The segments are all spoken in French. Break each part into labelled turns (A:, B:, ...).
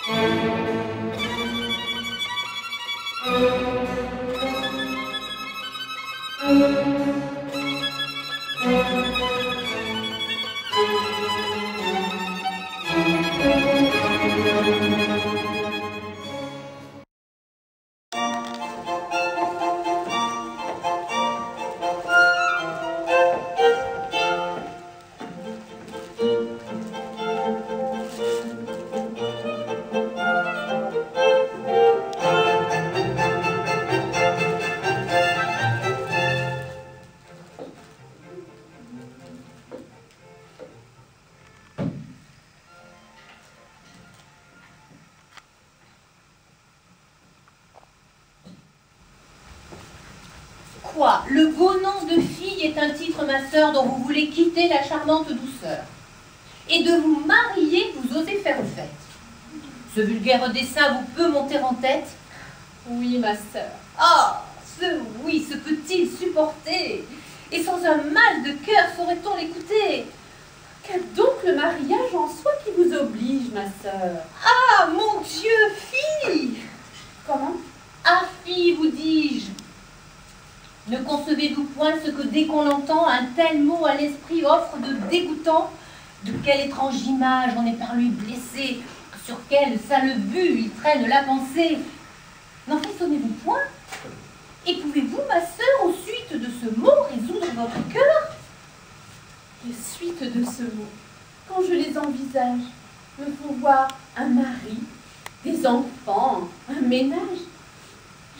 A: Quoi? Le beau nom de fille est un titre, ma sœur, dont vous voulez quitter la charmante douceur. Et de vous marier, vous osez faire fête. Ce vulgaire dessein vous peut monter en tête?
B: Oui, ma sœur.
A: Ah, oui, ce peut-il supporter? Et sans un mal de cœur saurait-on l'écouter?
B: Qu'a donc le mariage en soi qui vous oblige, ma sœur?
A: Ah, mon Dieu, fille!
B: Comment?
A: Ah, fille, vous dis-je. Ne concevez-vous point ce que dès qu'on l'entend, un tel mot à l'esprit offre de dégoûtant? De quelle étrange image on est par lui blessé, sur quelle sale vue il traîne la pensée? N'en frissonnez-vous point? Et pouvez-vous, ma sœur, aux suites de ce mot, résoudre votre cœur?
B: Les suites de ce mot, quand je les envisage, me font voir un mari, des enfants, un ménage.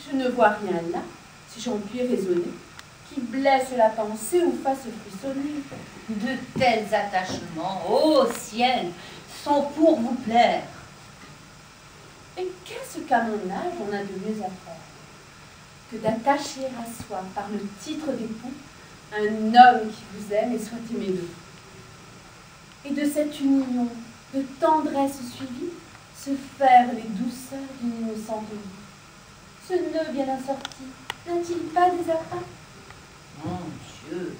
B: Je ne vois rien là, si j'en puis raisonner, qui blesse la pensée ou fasse frissonner.
A: De tels attachements, ô ciel, sont pour vous plaire.
B: Et qu'est-ce qu'à mon âge on a de mieux à faire que d'attacher à soi, par le titre d'époux, un homme qui vous aime et soit aimé de vous. Et de cette union, de tendresse suivie, se faire les douceurs d'une innocente vie. Ce nœud bien assorti, n'a-t-il pas des appas?
A: Mon Dieu,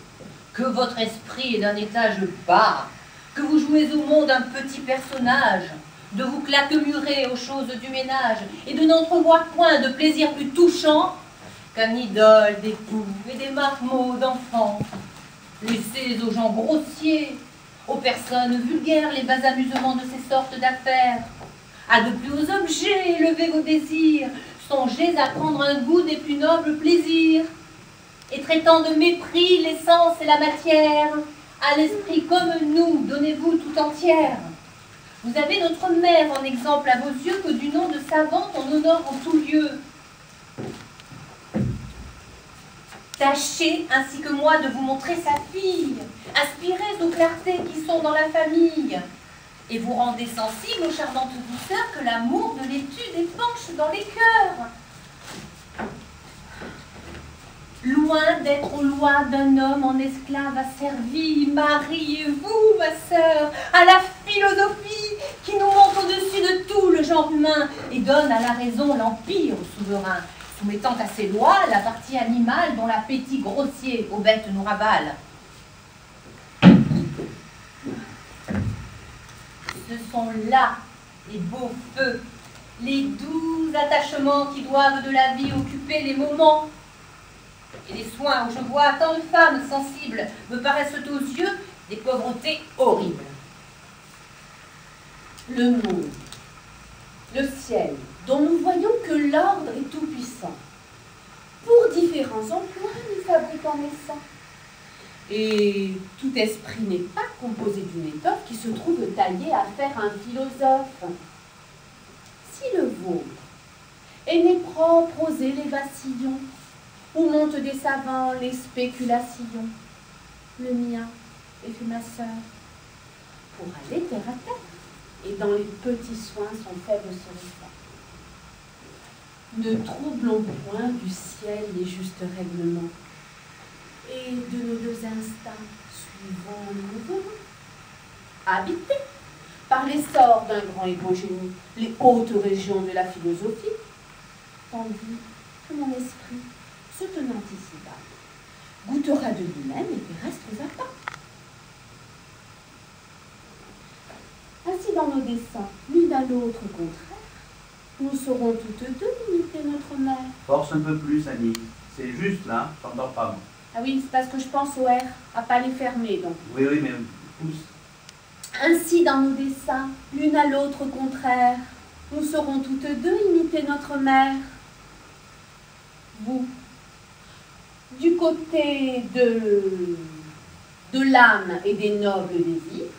A: que votre esprit est d'un étage bas, que vous jouez au monde un petit personnage, de vous claquemurer aux choses du ménage, et de n'entrevoir point de plaisir plus touchant qu'un idole d'époux et des marmots d'enfants. Laissez aux gens grossiers, aux personnes vulgaires, les bas amusements de ces sortes d'affaires. À de plus hauts objets, élevez vos désirs, songez à prendre un goût des plus nobles plaisirs. Et traitant de mépris l'essence et la matière, à l'esprit comme nous, donnez-vous tout entière. Vous avez notre mère en exemple à vos yeux, que du nom de savante on honore en tout lieu. Tâchez, ainsi que moi, de vous montrer sa fille. Aspirez aux clartés qui sont dans la famille. Et vous rendez sensible aux charmantes douceurs que l'amour de l'étude épanche dans les cœurs. Loin d'être aux lois d'un homme en esclave asservi, mariez-vous, ma sœur, à la philosophie qui nous monte au-dessus de tout le genre humain et donne à la raison l'empire au souverain, soumettant à ses lois la partie animale dont l'appétit grossier aux bêtes nous ravale. Ce sont là les beaux feux, les doux attachements qui doivent de la vie occuper les moments. Et les soins où je vois tant de femmes sensibles me paraissent aux yeux des pauvretés horribles.
B: Le monde, le ciel, dont nous voyons que l'ordre est tout-puissant, pour différents emplois nous fabriquons les sangs. Et tout esprit n'est pas composé d'une étoffe qui se trouve taillée à faire un philosophe. Si le vôtre est né propre aux élévations, où montent des savants les spéculations, le mien est fait ma sœur, pour aller terre à terre, et dans les petits soins son faible se ressent. Ne troublons point du ciel les justes règlements, et de nos deux instincts suivons le mouvement. Habités par l'essor d'un grand et beau génie, les hautes régions de la philosophie, tandis que mon esprit, se tenant ici-bas, goûtera de lui-même et terrestres appâts. Ainsi dans nos desseins, l'une à l'autre contraire, Nous saurons toutes deux imiter notre mère.
C: Force un peu plus, Annie. C'est juste là, j'entends pas moi.
B: Ah oui, c'est parce que je pense au R, à pas les fermer donc.
C: Oui, oui, mais pousse.
B: Ainsi dans nos dessins, l'une à l'autre contraire, nous saurons toutes deux imiter notre mère. Vous, du côté de l'âme et des nobles désirs,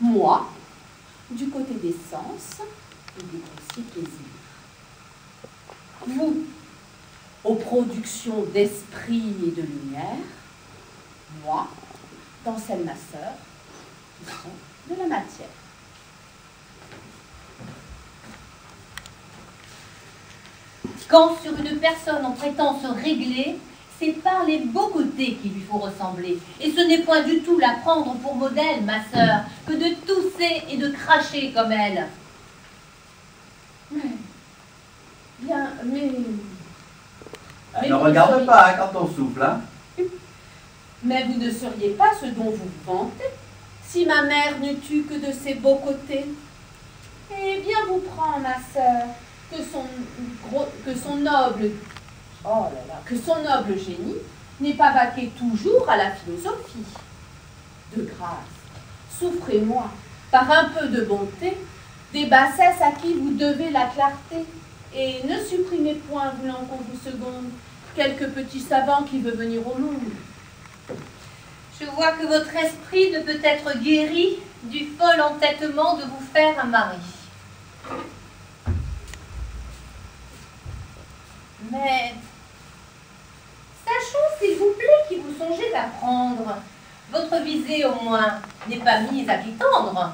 B: moi, du côté des sens et des grossiers plaisirs. Vous, aux productions d'esprit et de lumière, moi, dans celles ma sœur, qui sont de la matière.
A: Quand sur une personne on prétend se régler, c'est par les beaux côtés qu'il lui faut ressembler. Et ce n'est point du tout la prendre pour modèle, ma sœur, que de tousser et de cracher comme elle.
B: Bien, mais
C: Ne regarde pas quand on souffle, hein.
B: Mais vous ne seriez pas ce dont vous vous vantez, si ma mère n'eût eu que de ses beaux côtés. Eh bien, vous prend, ma sœur, que son noble génie n'est pas vaqué toujours à la philosophie. De grâce, souffrez-moi, par un peu de bonté, des bassesses à qui vous devez la clarté, et ne supprimez point, voulant qu'on vous seconde, quelque petit savant qui veut venir au monde.
A: Je vois que votre esprit ne peut être guéri du fol entêtement de vous faire un mari. Mais sachons, s'il vous plaît, qui vous songez à prendre. Votre visée, au moins, n'est pas mise à qu'étendre.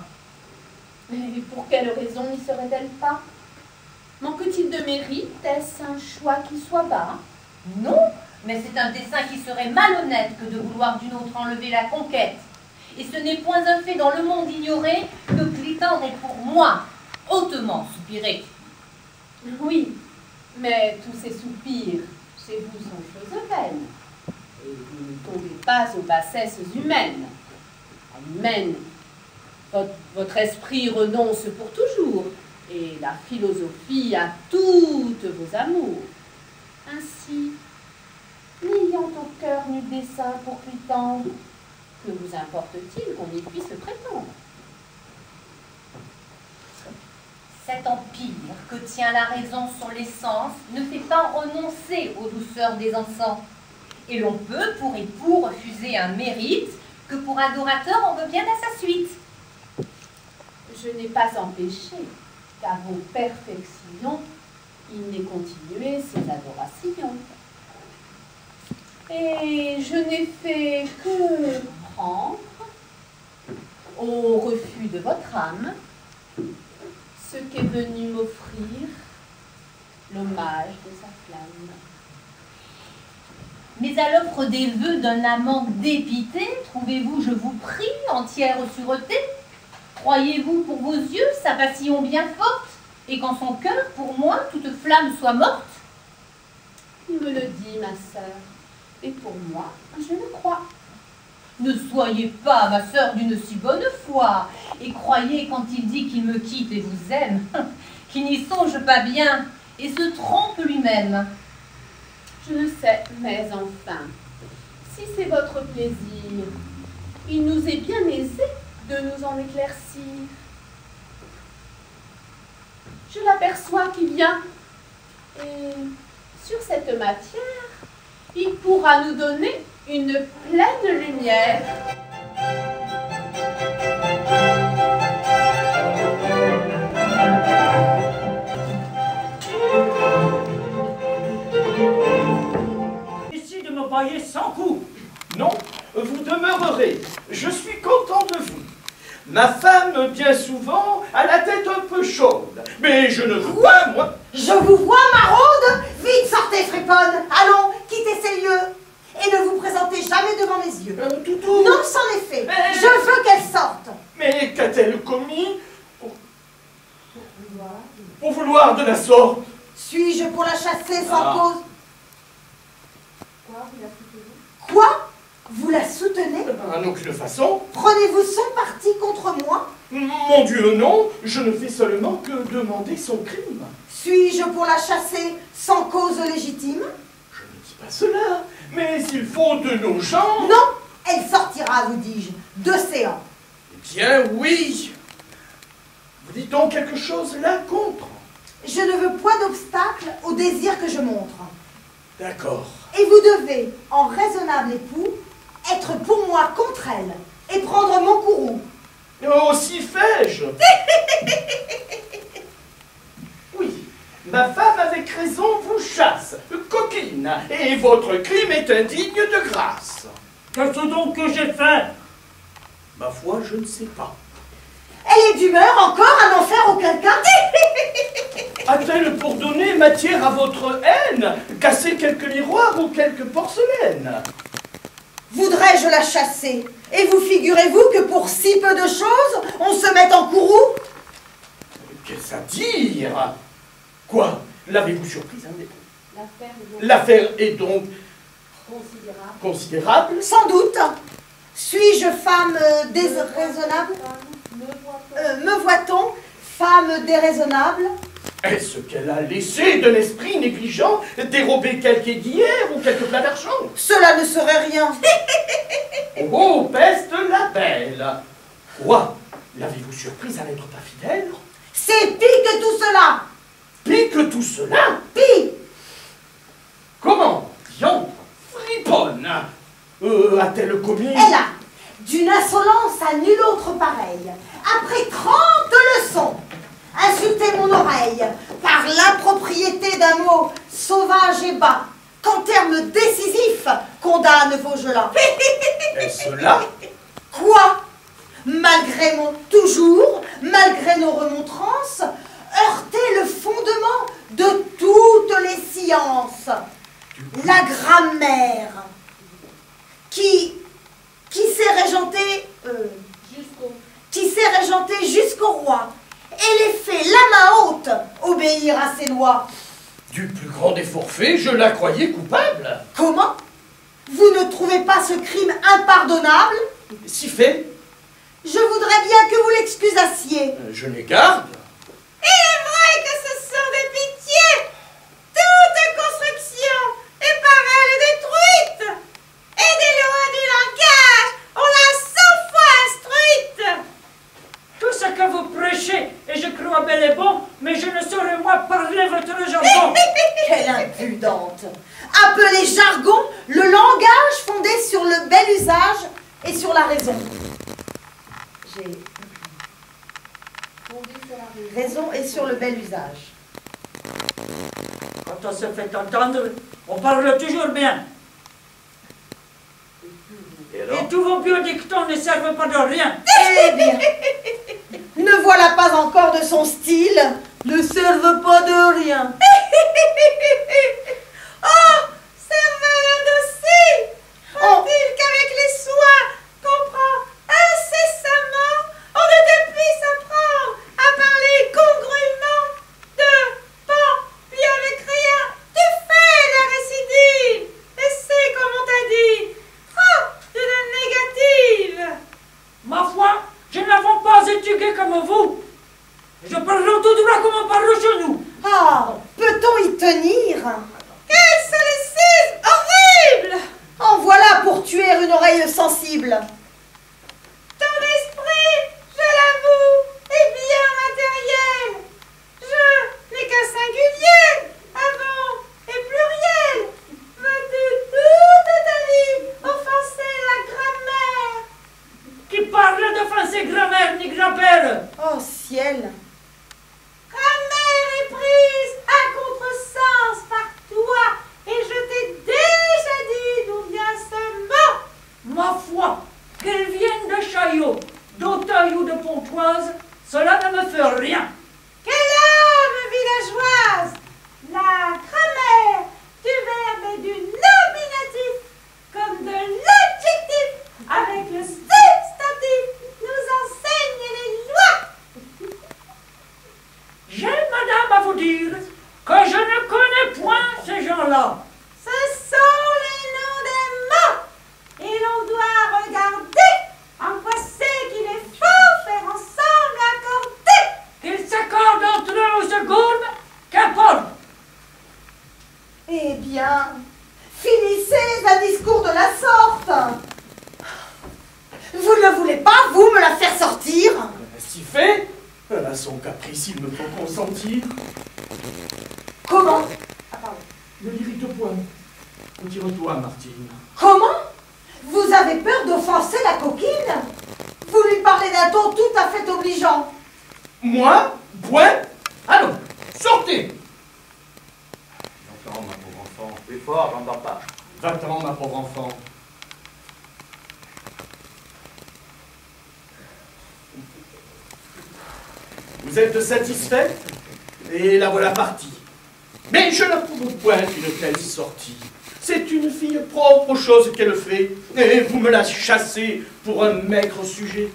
B: Mais pour quelle raison n'y serait-elle pas? Manque-t-il de mérite? Est-ce un choix qui soit bas?
A: Non, mais c'est un dessein qui serait malhonnête que de vouloir d'une autre enlever la conquête. Et ce n'est point un fait dans le monde ignoré que Clitandre est pour moi hautement soupiré.
B: Oui, mais tous ces soupirs chez vous sont choses vaines. Et vous ne tombez pas aux bassesses humaines. À l'humaine, votre esprit renonce pour toujours, et la philosophie a toutes vos amours. Ainsi, n'ayant au cœur nul dessein pour Clitandre, que vous importe-t-il qu'on y puisse prétendre?
A: Cet empire que tient la raison sur les sens ne fait pas renoncer aux douceurs des encens. Et l'on peut, pour époux, refuser un mérite que pour adorateur on veut bien à sa suite.
B: Je n'ai pas empêché qu'à vos perfections, il n'ait continué ses adorations. Et je n'ai fait que prendre, au refus de votre âme, ce qu'est venu m'offrir l'hommage de sa flamme.
A: Mais à l'offre des vœux d'un amant dépité, trouvez-vous, je vous prie, entière sûreté? Croyez-vous pour vos yeux sa passion bien forte, et qu'en son cœur, pour moi, toute flamme soit morte?
B: Il me le dit, ma sœur, et pour moi, je le crois.
A: Ne soyez pas, ma sœur, d'une si bonne foi, et croyez quand il dit qu'il me quitte et vous aime, qu'il n'y songe pas bien, et se trompe lui-même.
B: Je ne sais, mais enfin, si c'est votre plaisir, il nous est bien aisé de nous en éclaircir. Je l'aperçois qui vient, et sur cette matière, il pourra nous donner une pleine lumière.
D: Ici de me bailler sans coup. Non, vous demeurerez. Je suis content de vous. Ma femme, bien souvent, a la tête un peu chaude. Mais je ne veux pas, moi...
E: Je vous vois, maraude! Vite, sortez, friponne! Allons, quittez ces lieux! Et ne vous présentez jamais devant mes yeux.
D: Toutou...
E: Non, c'en est fait.
D: Mais-
E: Je veux qu'elle sorte.
D: Mais qu'a-t-elle commis pour vouloir de la sorte?
E: Suis-je pour la chasser sans
D: Ah.
E: cause? Quoi? Vous la soutenez?
D: En aucune façon.
E: Prenez-vous son parti contre moi?
D: Moi, Mon Dieu, non, je ne fais seulement que demander son crime.
E: Suis-je pour la chasser sans cause légitime?
D: Je ne dis pas cela, mais il faut de nos gens...
E: Non, elle sortira, vous dis-je, d'océan.
D: Eh bien, oui. Vous dites donc quelque chose là contre?
E: Je ne veux point d'obstacle au désir que je montre.
D: D'accord.
E: Et vous devez, en raisonnable époux, être pour moi contre elle et prendre mon courroux.
D: Aussi fais-je. Oui, ma femme avec raison vous chasse, coquine, et votre crime est indigne de grâce.
F: Qu'est-ce donc que j'ai fait?
D: Ma foi, je ne sais pas.
E: Elle est d'humeur encore à n'en faire aucun cas.
D: A-t-elle pour donner matière à votre haine, casser quelques miroirs ou quelques porcelaines?
E: Voudrais-je la chasser? Et vous figurez-vous que pour si peu de choses, on se met en courroux?
D: Qu'est-ce à dire? Quoi? L'avez-vous surprise?
B: L'affaire
D: L'affaire est donc
B: considérable.
D: considérable?
E: Sans doute. Suis-je femme déraisonnable? Me voit-on femme déraisonnable?
D: Est-ce qu'elle a laissé d'un esprit négligent dérober quelque aiguillère ou quelque plat d'argent?
E: Cela ne serait rien.
D: Oh, peste la belle! Quoi? L'avez-vous surprise à n'être pas fidèle?
E: C'est pis que tout cela.
D: Pis que tout cela?
E: Pis.
D: Comment? Diantre, friponne! A-t-elle commis?
E: Elle a, d'une insolence à nulle autre pareille, après 30 leçons, insulté mon oreille par l'impropriété d'un mot sauvage et bas, qu'en termes décisifs condamne Vaugelas.
D: Est-ce cela?
E: Quoi? Malgré malgré nos remontrances, heurter le fondement de toutes les sciences, la grammaire, qui s'est régentée jusqu'au roi, et les fait la main haute obéir à ses lois.
D: Du plus grand des forfaits, je la croyais coupable.
E: Comment? Vous ne trouvez pas ce crime impardonnable?
D: Si fait,
E: Je voudrais bien que vous l'excusassiez.
D: je n'ai garde.
B: Il est vrai que ce sont des pitiés. Toute construction est par elle détruite. Et des lois du langage, on l'a 100 fois instruite.
F: Tout ce que vous prêchez, et je crois bel et bon, mais je ne saurais moi parler votre jargon.
E: Quelle impudente! Appelez jargon le langage fondé sur le bel usage et sur la raison. J'ai fondé sur la raison et sur le bel usage.
F: Quand on se fait entendre, on parle toujours bien. Et tous vos biodictons ne servent pas de rien.
E: Eh bien, ne voilà pas encore de son style, ne servent pas de rien.
B: Oh, cervelle docile. Faut-il qu'avec les soins qu'on prend incessamment, on ne puisse apprendre à parler congruement de pan, puis avec rien, tu fais la récidive. Et c'est comme on t'a dit, d'une négative.
F: Ma foi, je n'avons pas étudié comme vous. Je parle tout droit comme on parle chez nous.
E: Ah, peut-on y tenir?
B: Quel solécisme horrible!
E: En voilà pour tuer une oreille sensible.
B: Ton esprit, je l'avoue, est bien matériel. Je n'ai qu'un singulier, avant et pluriel. Veux-tu toute ta vie offenser la grammaire?
F: Qui parle d'offenser grammaire ni grand-père.
E: Oh ciel!
B: Grammaire est prise à contresens par toi, et je t'ai déjà dit d'où vient ce mot.
F: Ma foi, qu'elle vienne de Chaillot, d'Auteuil ou de Pontoise, cela ne me fait rien.
B: Quelle âme villageoise! La grammaire du verbe et du nominatif, comme de l'adjectif, avec le substantif, nous enseigne les lois.
F: J'ai, madame, à vous dire que je ne connais point ces gens-là.
B: Ce sont les noms des mots, et l'on doit regarder en quoi c'est qu'il est faut faire ensemble un
D: À son caprice, il me faut consentir.
E: Comment? Ah, pardon.
D: Ne l'irrite point. Retire-toi, Martine.
E: Comment? Vous avez peur d'offenser la coquine? Vous lui parlez d'un ton tout à fait obligeant.
D: Moi? Point? Allons, sortez!
C: Va-t'en, ma pauvre enfant. Plus fort, j'entends pas.
D: Va-t'en, ma pauvre enfant. Vous êtes satisfait? Et la voilà partie. Mais je n'approuve point une telle sortie. C'est une fille propre aux choses qu'elle fait, et vous me la chassez pour un maigre sujet.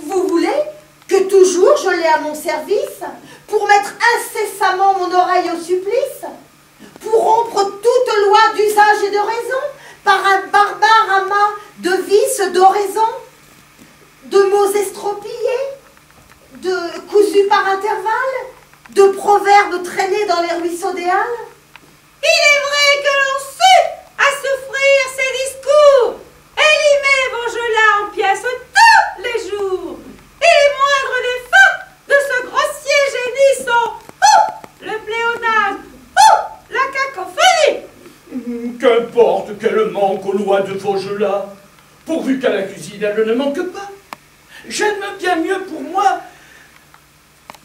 E: Vous voulez que toujours je l'ai à mon service, pour mettre incessamment mon oreille au supplice, pour rompre toute loi d'usage et de raison, par un barbare amas de vices, d'oraisons, de mots estropiés, de cousus par intervalles, de proverbes traînés dans les ruisseaux des halles?
B: Il est vrai que l'on sut à souffrir ses discours. Elle y met Vaugelas en pièces tous les jours. Et les moindres défauts de ce grossier génie sont le pléonasme, la cacophonie.
D: Qu'importe qu'elle manque aux lois de Vaugelas, pourvu qu'à la cuisine elle ne manque pas. J'aime bien mieux pour moi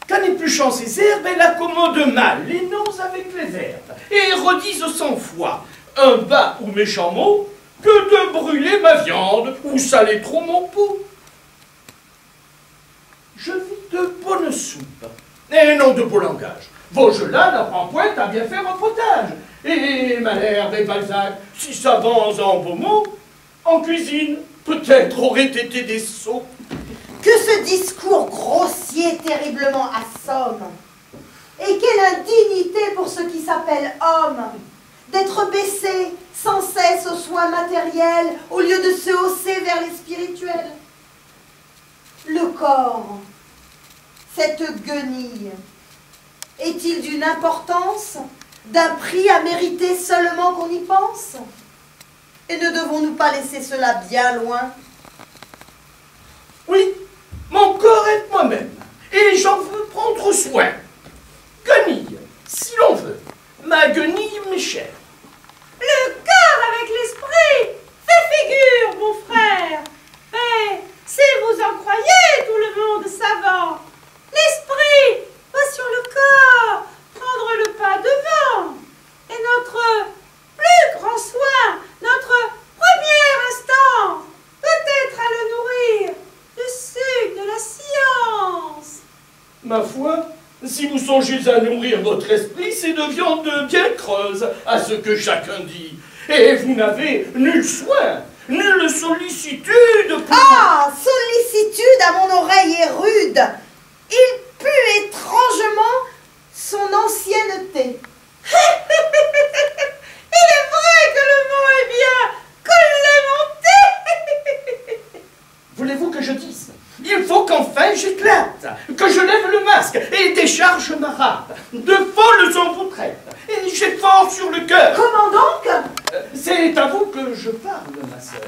D: qu'en épluchant ses herbes, elle accommode mal les noms avec les verbes, et redise sans foi un bas ou méchant mot, que de brûler ma viande ou saler trop mon pot. Je vis de bonne soupe, et non de beau langage. Vaugelas n'apprend point à bien faire un potage, et Malherbe et Balzac, si savants en beaux mots, en cuisine, peut-être auraient été des sots.
E: Que ce discours grossier terriblement assomme. Et quelle indignité pour ceux qui s'appellent hommes, d'être baissés sans cesse aux soins matériels au lieu de se hausser vers les spirituels. Le corps, cette guenille, est-il d'une importance, d'un prix à mériter seulement qu'on y pense? Et ne devons-nous pas laisser cela bien loin?
D: Oui, mon corps est moi-même, et j'en veux prendre soin. Guenille, si l'on veut, ma guenille m'est chère.
B: Le corps avec l'esprit fait figure, mon frère. Mais si vous en croyez tout le monde savant, l'esprit va sur le corps prendre le pas devant. Et notre plus grand soin, notre première instance, peut-être à le nourrir du sucre de la science.
D: Ma foi, si vous songez à nourrir votre esprit, c'est de viande bien creuse, à ce que chacun dit. Et vous n'avez nul soin, nulle sollicitude pour...
E: Ah, sollicitude à mon oreille est rude. Il pue étrangement son ancienneté.
B: Il est vrai que le mot est bien collémenté.
D: Voulez-vous que je dise? Il faut qu'enfin j'éclate, que je lève le masque et décharge ma rate. De folles on vous traite, et j'ai fort sur le cœur.
E: Comment donc?
D: C'est à vous que je parle, ma sœur.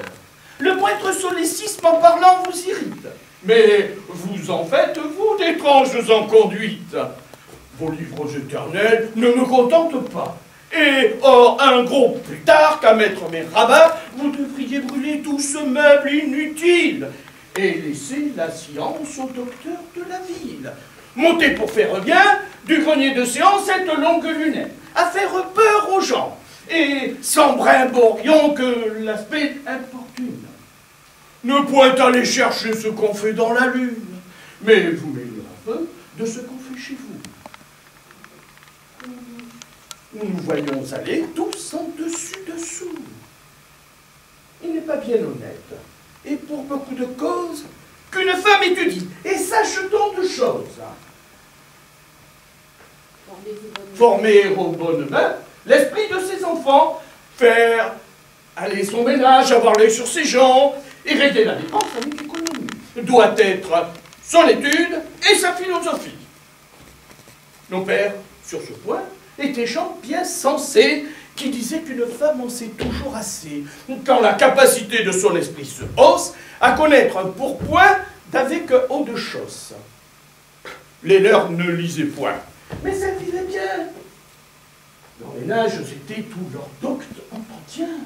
D: Le moindre solécisme en parlant vous irrite, mais vous en faites, vous, d'étranges en conduite. Vos livres éternels ne me contentent pas. Et, or, un gros plus tard qu'à mettre mes rabats, vous devriez brûler tout ce meuble inutile et laisser la science au docteur de la ville. Montez pour faire bien du grenier de séance cette longue lunette, à faire peur aux gens, et sans brimborion que l'aspect importune. Ne point aller chercher ce qu'on fait dans la lune, mais vous mêlez un peu de ce qu'on fait chez vous. Nous voyons aller tous en dessus-dessous. Il n'est pas bien honnête, et pour beaucoup de causes, qu'une femme étudie et sache tant de choses. Former aux bonnes mains l'esprit de ses enfants, faire aller son ménage, avoir l'œil sur ses gens, et régler la dépense avec économie, doit être son étude et sa philosophie. Nos pères, sur ce point, étaient gens bien sensés, qui disaient qu'une femme en sait toujours assez, quand la capacité de son esprit se hausse, à connaître un pourpoint d'avec eau de chausse. Les leurs ne lisaient point, mais elles vivaient bien. Leurs ménages étaient tous leurs doctes entretiens.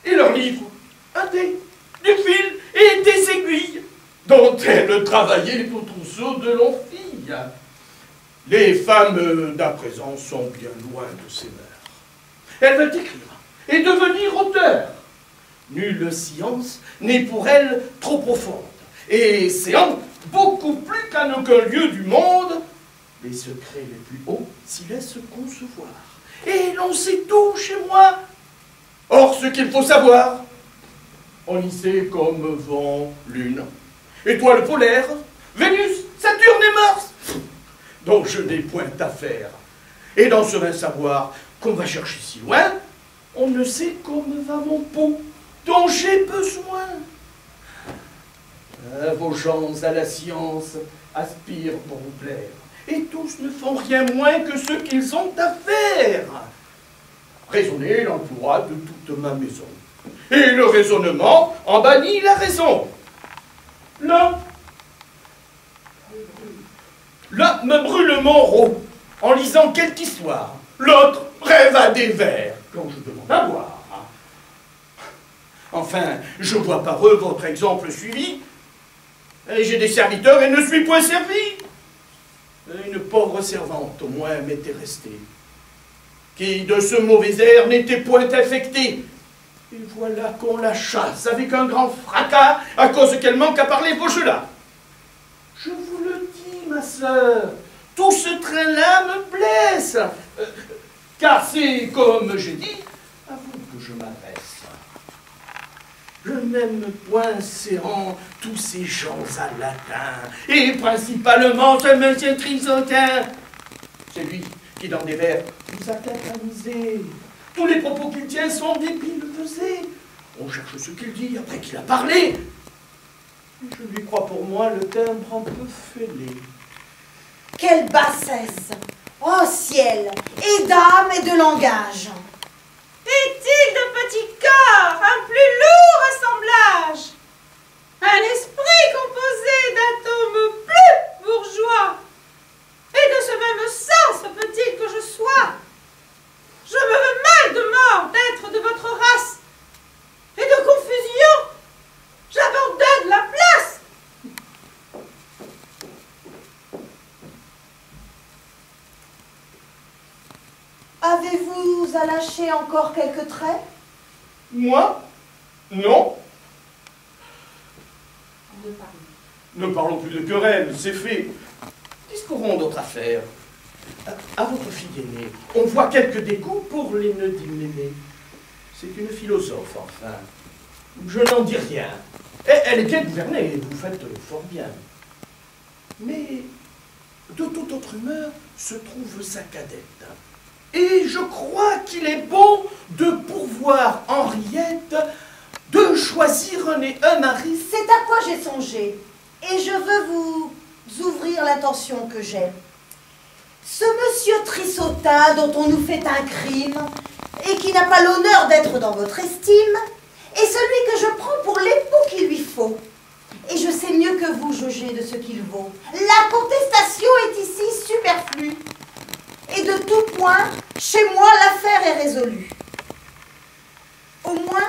D: Et leurs livres, un dé, du fil et des aiguilles, dont elles travaillaient au trousseau de longues filles. Les femmes d'à présent sont bien loin de ces mœurs. Elles veulent écrire et devenir auteurs. Nulle science n'est pour elles trop profonde, et séant beaucoup plus qu'en aucun lieu du monde, les secrets les plus hauts s'y laissent concevoir. Et l'on sait tout chez moi. Or, ce qu'il faut savoir, on y sait comme vent, lune, étoile polaire, Vénus, Saturne et Mars, dont je n'ai point à faire. Et dans ce vain savoir qu'on va chercher si loin, on ne sait comme va mon pot, dont j'ai besoin. Vos gens à la science aspirent pour vous plaire, et tous ne font rien moins que ce qu'ils ont à faire. Raisonner l'emploi de toute ma maison, et le raisonnement en bannit la raison. L'un me brûle mon rot en lisant quelque histoire, l'autre rêve à des vers quand je demande à boire. Enfin, je vois par eux votre exemple suivi, et j'ai des serviteurs et ne suis point servi. Une pauvre servante, au moins, m'était restée, qui de ce mauvais air n'était point infectée. Et voilà qu'on la chasse avec un grand fracas à cause qu'elle manque à parler vos jeux-là. Je vous le dis, ma sœur, tout ce train-là me blesse, car c'est, comme j'ai dit, à vous que je m'adresse. Je n'aime point séant tous ces gens à latin, et principalement ce monsieur Trisotin. C'est lui qui, dans des vers, vous a catalysé. Tous les propos qu'il tient sont des pilevesés. On cherche ce qu'il dit après qu'il a parlé. Je lui crois pour moi le timbre un peu fêlé.
E: Quelle bassesse! Oh ciel! Et d'âme et de langage!
B: Est-il de petit corps, un plus lourd assemblage? Un esprit composé d'atomes plus bourgeois? Et de ce même sang se peut-il que je sois? Je me veux mal de mort d'être de votre race, et de confusion, j'abandonne la place.
E: Avez-vous à lâcher encore quelques traits?
D: Moi? Non. Ne parlons plus de querelles, c'est fait. Discourons d'autres affaires. À votre fille aînée, on voit quelques dégoûts pour les nœuds d'Hyménée. C'est une philosophe, enfin. Je n'en dis rien. Elle est bien gouvernée, vous faites fort bien. Mais de toute autre humeur se trouve sa cadette. Et je crois qu'il est bon de pourvoir Henriette, de choisir un mari.
E: C'est à quoi j'ai songé, et je veux vous ouvrir l'intention que j'ai. Ce monsieur Trissotin, dont on nous fait un crime, et qui n'a pas l'honneur d'être dans votre estime, est celui que je prends pour l'époux qu'il lui faut. Et je sais mieux que vous juger de ce qu'il vaut. La contestation est ici superflue. Et de tout point, chez moi, l'affaire est résolue. Au moins,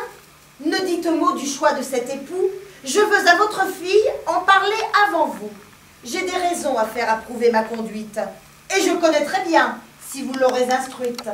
E: ne dites mot du choix de cet époux. Je veux à votre fille en parler avant vous. J'ai des raisons à faire approuver ma conduite. Et je connais très bien, si vous l'aurez instruite.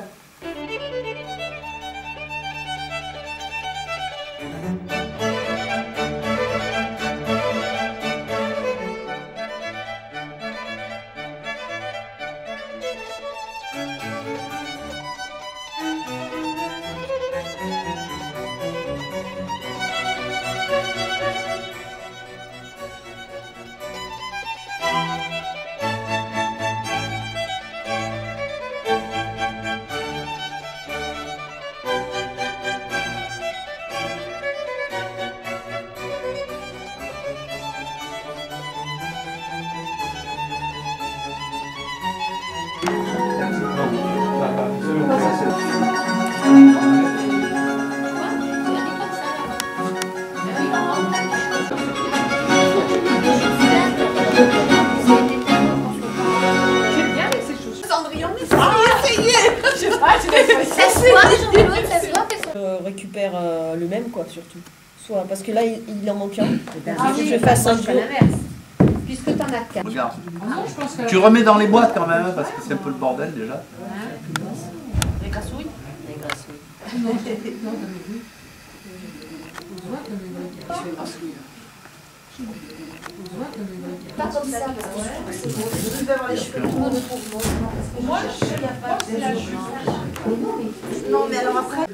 G: quoi, surtout. Soit, parce que là, il en manque un.
E: Ah oui,
G: je fasse un
E: moi, je fais
G: duo.
E: l'inverse. Puisque t'en as 4.
C: Regarde. Tu remets dans les boîtes quand même, hein, parce que c'est un peu le bordel déjà.
A: Les grassouilles. Les grassouilles.
E: Pas comme ça, parce que je trouve que c'est beau. Je veux avoir les cheveux longs. Moi, je sais pas si la Non, mais alors après.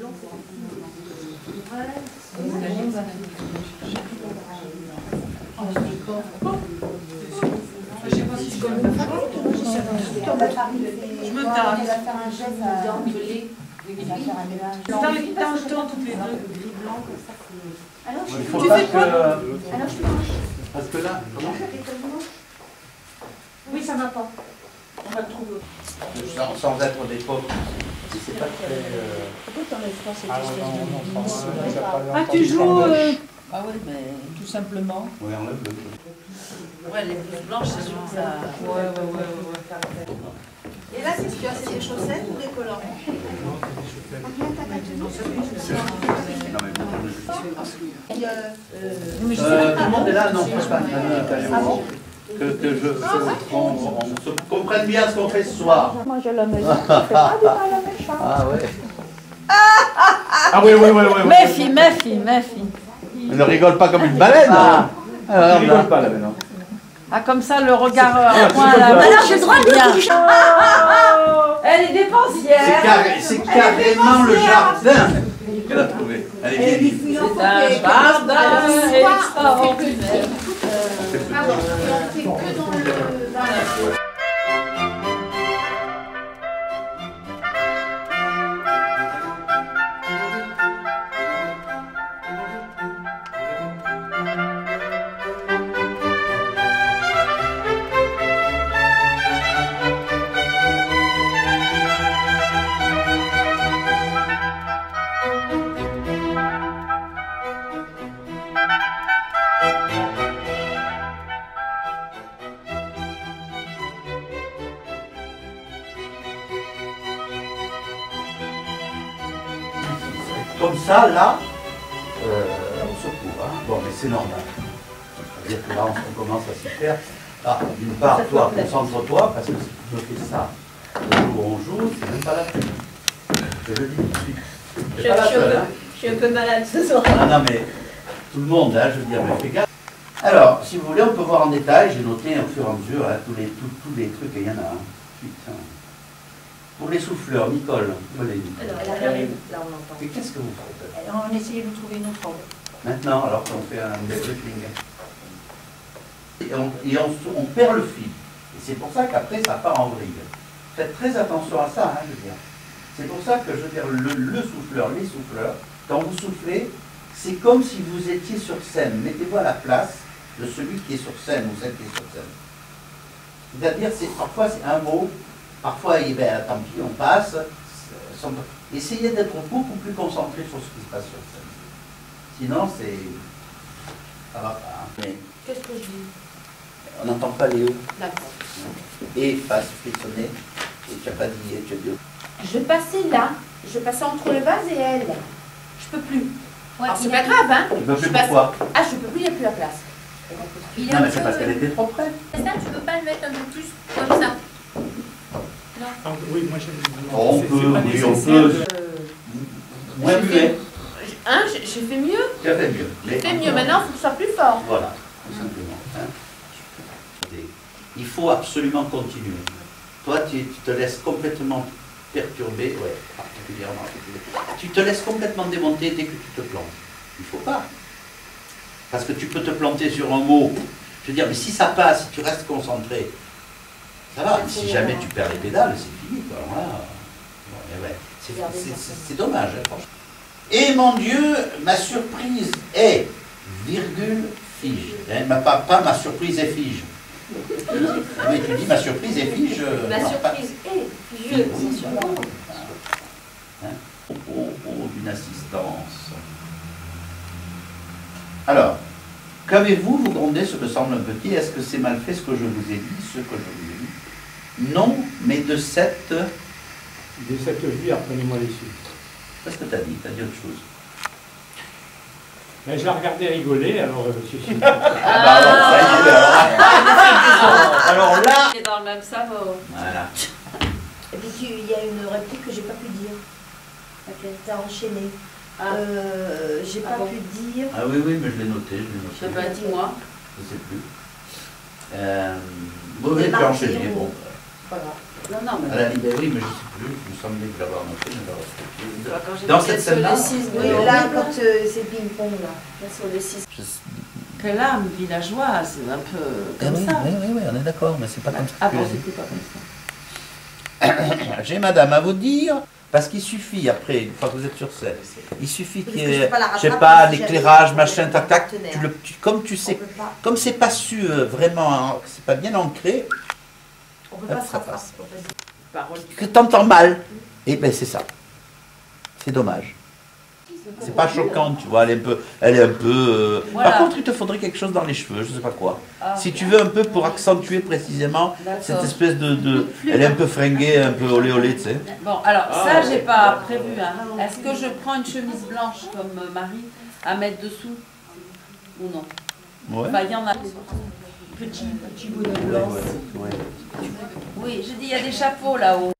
E: Je me tape. Il va faire un geste à engueuler. Il va faire un mélange.
F: Dans les temps, toutes les deux.
E: Alors,
C: Il faut pas que...
E: alors, je fais
C: Parce que là, comment
E: Oui, ça va pas. On va le trouver.
C: sans être d'époque, c'est pas très...
G: Pourquoi t'enlèves pas cette espèce de...
F: Ah, tu joues
A: Ah oui, mais tout simplement.
C: Oui, enlève-le.
A: Ouais, les blouses blanches, c'est sûr que ça...
F: Ouais.
E: Et là, qu'est-ce que tu as? C'est des chaussettes ou des collants?
C: Tout le monde est là? Non, pas. Qu'on se comprenne bien ce qu'on fait ce soir.
G: Moi, je la mesure. Je fais pas du mal à méchant.
C: Ah ouais.
D: Ah oui.
H: Méfie.
C: Ne rigole pas comme une baleine.
H: Ah.
C: Alors,
D: Tu rigoles pas là maintenant.
H: Ah, comme ça, le regard à
D: c'est
H: point
D: comme
H: là.
D: ça.
H: Alors, j'ai le droit de le toucher. Elle est dépensière.
C: c'est carrément le jardin qu'elle a trouvé. Elle est bien mise.
H: C'est un jardin extraordinaire.
E: Pardon, et on fait que dans le...
C: Comme ça, là, on se court. Hein. Bon, mais c'est normal. C'est-à-dire que là, on commence à s'y faire. Ah, d'une part, toi, concentre-toi, parce que si tu me fais ça le jour où on joue, c'est même pas la peine. Je le dis tout de suite. C'est pas la peine, hein.
G: Je suis un peu malade ce soir.
C: Ah non, mais tout le monde, hein, je veux dire, mais fais gaffe. Alors, si vous voulez, on peut voir en détail. J'ai noté au fur et à mesure hein, tous les trucs, et il y en a un. Putain. Pour les souffleurs, Nicole, Molène.
G: Elle arrive, là on entend.
C: Et qu'est-ce que vous faites?
G: On essaye de trouver une autre ordre.
C: Maintenant, alors qu'on fait un débriefing. Et on perd le fil. Et c'est pour ça qu'après, ça part en vrille. Faites très attention à ça, hein, je veux dire. C'est pour ça que, je veux dire, le souffleur, les souffleurs, quand vous soufflez, c'est comme si vous étiez sur scène. Mettez-vous à la place de celui qui est sur scène ou celle qui est sur scène. C'est-à-dire, parfois c'est un mot, parfois, eh ben, tant pis, on passe. Essayez d'être beaucoup plus concentré sur ce qui se passe sur scène. Sinon, ça va pas. Hein.
E: Qu'est-ce que je dis?
C: On n'entend pas Léo.
E: D'accord.
C: Et passe frissonner. Et tu n'as pas dit, tu as dit.
E: Je passais là. Je passais entre le vase et elle. Je peux plus.
A: Ouais,
E: Alors c'est pas grave, hein?
C: Tu peux plus
E: Je passe-
C: pourquoi?
E: Ah, je peux plus, il n'y a plus la place.
A: Il est
C: Non,
A: un
C: mais c'est
A: peu-
C: parce qu'elle était trop près.
A: Ça, tu peux pas le mettre un peu plus comme ça.
D: Oui, moi j'aime.
C: On peut, oui, on peut. Moins muet.
E: Hein? J'ai fait mieux?
C: Tu as fait mieux.
E: J'ai fait mieux. Maintenant, il faut que ce soit plus fort.
C: Voilà, tout simplement. Hein. Il faut absolument continuer. Toi, tu te laisses complètement perturber, ouais, particulièrement. Tu te laisses complètement démonter dès que tu te plantes. Il ne faut pas. Parce que tu peux te planter sur un mot. Je veux dire, mais si ça passe, si tu restes concentré, ça va. Mais si jamais tu perds les pédales, c'est fini. Quoi. Alors là, bon, ouais, c'est dommage, hein, franchement. Et mon Dieu, ma surprise est, virgule, fige. Hein, pas ma surprise est fige. Mais tu dis ma surprise est fige.
E: Ma
C: non,
E: surprise est
C: fige,
E: vieux.
C: oui, sûrement. Hein, d'une assistance. Alors, qu'avez-vous, vous grondez, ce me semble un petit, est-ce que c'est mal fait ce que je vous ai dit, ce que je vous ai dit? Non, mais de cette...
D: De cette vie, apprenez-moi les suites.
C: Qu'est-ce que tu as dit? Tu as dit autre chose.
F: Mais je la regardais rigoler, alors je me suis dit...
C: Alors là...
H: Il est dans le même sabot.
C: Voilà.
E: Et puis il y a une réplique que j'ai pas pu dire. Laquelle t'as enchaîné. J'ai pas pu dire.
C: Ah oui, oui, mais je l'ai noté.
H: Je sais pas, dis-moi.
C: Je sais plus. Mauvais tu as enchaîné, bon.
E: Pas grave.
H: Non, non, mais...
C: À la librairie, mais je sais plus. Il me semblait de l'avoir noté, mais l'avoir
H: Quand j'ai
C: dans
H: vu
C: cette
H: sur
C: scène-là.
H: les 6
E: Oui, là, quand c'est ping-pong, là.
H: sur les 6. Quelle âme villageoise, un peu comme ça.
C: Oui, on est d'accord, mais c'est pas comme ça.
H: Ah bon, c'était pas comme ça.
C: J'ai madame à vous dire, parce qu'il suffit après, une fois que vous êtes sur scène, il suffit qu'il y ait, je sais pas, l'éclairage, machin, tac, tac, comme tu sais, comme c'est pas su vraiment, hein, c'est pas bien ancré,
E: On peut pas
C: ça passe.
H: Parole.
C: Que t'entends mal, et ben c'est ça. C'est dommage. C'est pas choquant, tu vois, elle est un peu...
H: Voilà.
C: Par contre, il te faudrait quelque chose dans les cheveux, je sais pas quoi.
H: Ah,
C: Si tu veux un peu pour accentuer précisément cette espèce de... Elle est un peu fringuée, un peu olé olé, tu sais.
H: Bon, alors ça, j'ai pas prévu. Hein. Est-ce que je prends une chemise blanche comme Marie à mettre dessous ou non?
C: Ouais.
H: Enfin, il y en a.
E: Petit bonhomme blanc.
C: Ouais.
H: Oui, je dis, il y a des chapeaux là-haut.